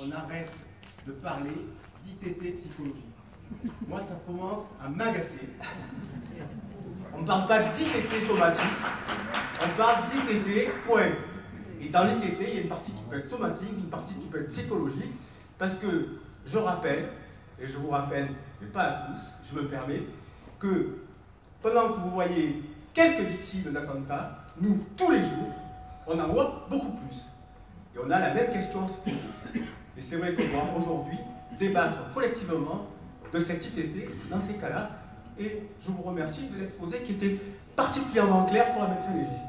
on arrête de parler d'ITT psychologique. Moi, ça commence à m'agacer. On ne parle pas d'ITT somatique, on parle d'ITT, point. Et dans l'ITT, il y a une partie qui peut être somatique, une partie qui peut être psychologique, parce que je rappelle, et je vous rappelle, mais pas à tous, je me permets, que pendant que vous voyez quelques victimes d'attentats, nous, tous les jours, on en voit beaucoup plus. Et on a la même question à se poser. Et c'est vrai qu'on doit aujourd'hui débattre collectivement de cette ITT dans ces cas-là. Et je vous remercie de l'exposé qui était particulièrement clair pour la médecin légiste.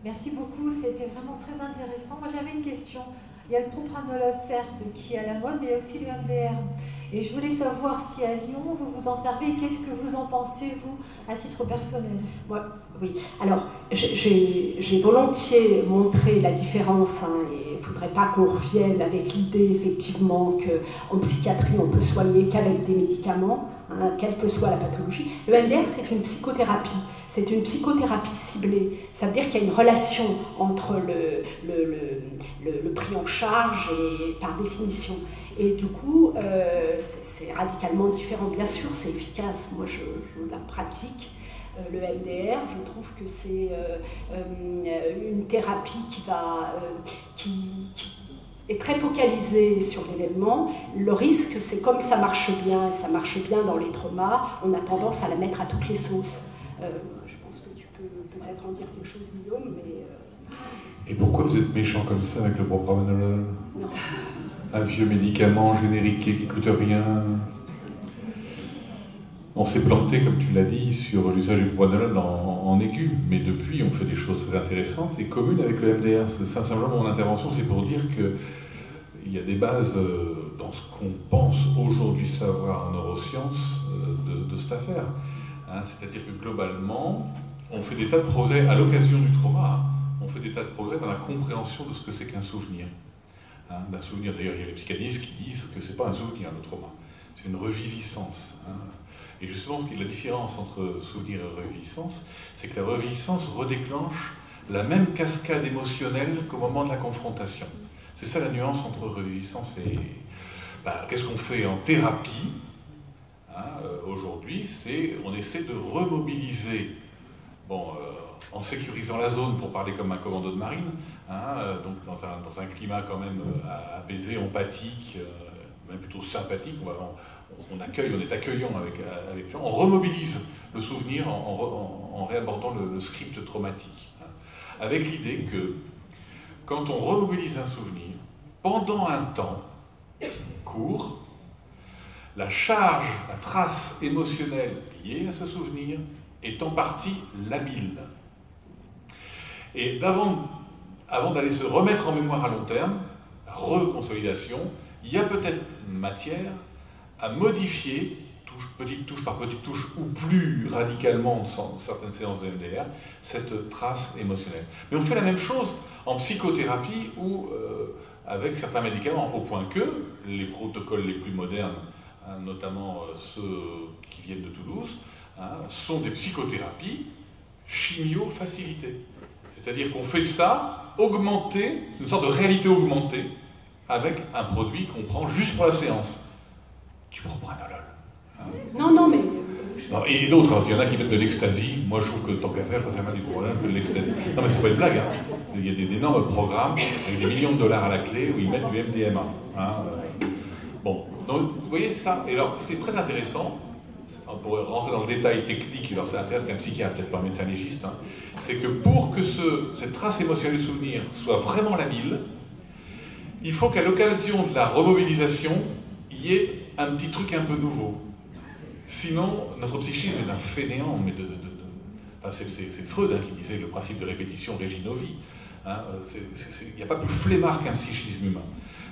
Merci beaucoup, c'était vraiment très intéressant. Moi j'avais une question. Il y a le propranolol, certes, qui est à la mode, mais il y a aussi le MDR. Et je voulais savoir si à Lyon, vous vous en servez, qu'est-ce que vous en pensez, vous, à titre personnel? Moi, oui. Alors, j'ai volontiers montré la différence, hein, et il ne faudrait pas qu'on revienne avec l'idée, effectivement, qu'en psychiatrie, on peut soigner qu'avec des médicaments, hein, quelle que soit la pathologie. Le MDR, c'est une psychothérapie. C'est une psychothérapie ciblée. Ça veut dire qu'il y a une relation entre le pris en charge et par définition. Et du coup, c'est radicalement différent. Bien sûr, c'est efficace. Moi, je la pratique. Le MDR, je trouve que c'est une thérapie qui est très focalisée sur l'événement. Le risque, c'est comme ça marche bien dans les traumas, on a tendance à la mettre à toutes les sauces. Je pense que tu peux peut-être en dire quelque chose, Guillaume, mais... Et pourquoi vous êtes méchant comme ça avec le propranolol? Non. Un vieux médicament générique qui ne coûte rien. On s'est planté, comme tu l'as dit, sur l'usage du propranolol en aigu, mais depuis on fait des choses très intéressantes et communes avec le MDR. C'est simplement mon intervention, c'est pour dire qu'il y a des bases dans ce qu'on pense aujourd'hui savoir en neurosciences de cette affaire. Hein, c'est-à-dire que globalement, on fait des tas de progrès à l'occasion du trauma, on fait des tas de progrès dans la compréhension de ce que c'est qu'un souvenir. Hein, d'un souvenir, d'ailleurs, il y a les psychanalystes qui disent que ce n'est pas un souvenir, le trauma, c'est une reviviscence. Hein. Et justement, ce qui est la différence entre souvenir et reviviscence, c'est que la reviviscence redéclenche la même cascade émotionnelle qu'au moment de la confrontation. C'est ça la nuance entre reviviscence et... qu'est-ce qu'on fait en thérapie? Aujourd'hui, on essaie de remobiliser, en sécurisant la zone pour parler comme un commando de marine, donc dans un climat quand même apaisé, empathique, même plutôt sympathique, on est accueillant avec les gens, on remobilise le souvenir en réabordant le script traumatique, avec l'idée que quand on remobilise un souvenir, pendant un temps court, la charge, la trace émotionnelle liée à ce souvenir est en partie labile. Et avant d'aller se remettre en mémoire à long terme, la reconsolidation, il y a peut-être matière à modifier, petite touche par petite touche, ou plus radicalement dans certaines séances de MDR, cette trace émotionnelle. Mais on fait la même chose en psychothérapie ou avec certains médicaments, au point que les protocoles les plus modernes, notamment ceux qui viennent de Toulouse, sont des psychothérapies chimio-facilitées. C'est-à-dire qu'on fait ça, augmenté, une sorte de réalité augmentée, avec un produit qu'on prend juste pour la séance. Tu propranolol. Non, mais... Et d'autres, il y en a qui mettent de l'ecstasy. Moi, je trouve que tant qu'à faire, je préfère mettre du propranolol que de l'ecstasy. Non, mais c'est pas une blague. Il y a des énormes programmes avec des millions de dollars à la clé où ils mettent du MDMA. Bon, donc vous voyez ça. Et alors, c'est très intéressant. On pourrait rentrer dans le détail technique, alors ça intéresse qu'un psychiatre, peut-être pas un médecin légiste, c'est que pour que cette trace émotionnelle du souvenir soit vraiment labile, il faut qu'à l'occasion de la remobilisation, il y ait un petit truc un peu nouveau. Sinon, notre psychisme est un fainéant, mais c'est Freud qui disait le principe de répétition Reginovi. Il n'y a pas plus flemmard qu'un psychisme humain.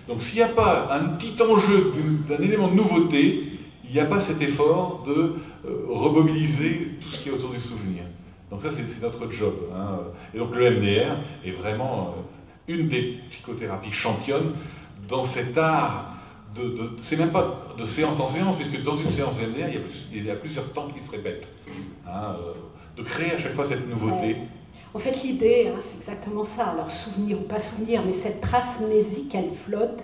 Donc s'il n'y a pas un petit enjeu d'un élément de nouveauté, il n'y a pas cet effort de remobiliser tout ce qui est autour du souvenir. Donc ça, c'est notre job. Et donc le MDR est vraiment une des psychothérapies championnes dans cet art c'est même pas de séance en séance, puisque dans une séance MDR, il y a plusieurs temps qui se répètent. De créer à chaque fois cette nouveauté. En fait, l'idée, hein, c'est exactement ça. Alors, souvenir ou pas souvenir, mais cette trace mnésique, elle flotte.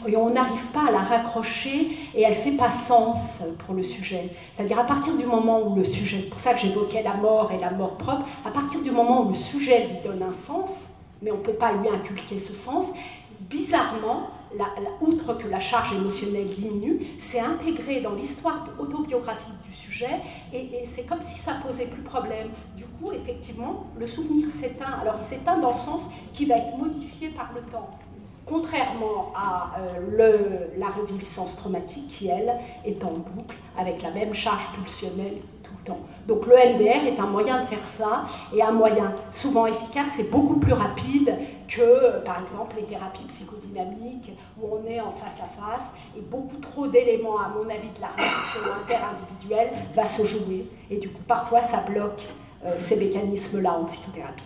Et on n'arrive pas à la raccrocher et elle ne fait pas sens pour le sujet. C'est-à-dire à partir du moment où le sujet, c'est pour ça que j'évoquais la mort et la mort propre, à partir du moment où le sujet lui donne un sens, mais on ne peut pas lui inculquer ce sens, bizarrement, outre que la charge émotionnelle diminue, c'est intégré dans l'histoire autobiographique du sujet et c'est comme si ça posait plus problème. Du coup, effectivement, le souvenir s'éteint. Alors il s'éteint dans le sens qui va être modifié par le temps. Contrairement à la reviviscence traumatique qui, elle, est en boucle avec la même charge pulsionnelle tout le temps. Donc le MDR est un moyen de faire ça, et un moyen souvent efficace et beaucoup plus rapide que, par exemple, les thérapies psychodynamiques où on est en face à face, et beaucoup trop d'éléments, à mon avis, de la relation interindividuelle va se jouer. Et du coup, parfois, ça bloque ces mécanismes-là en psychothérapie.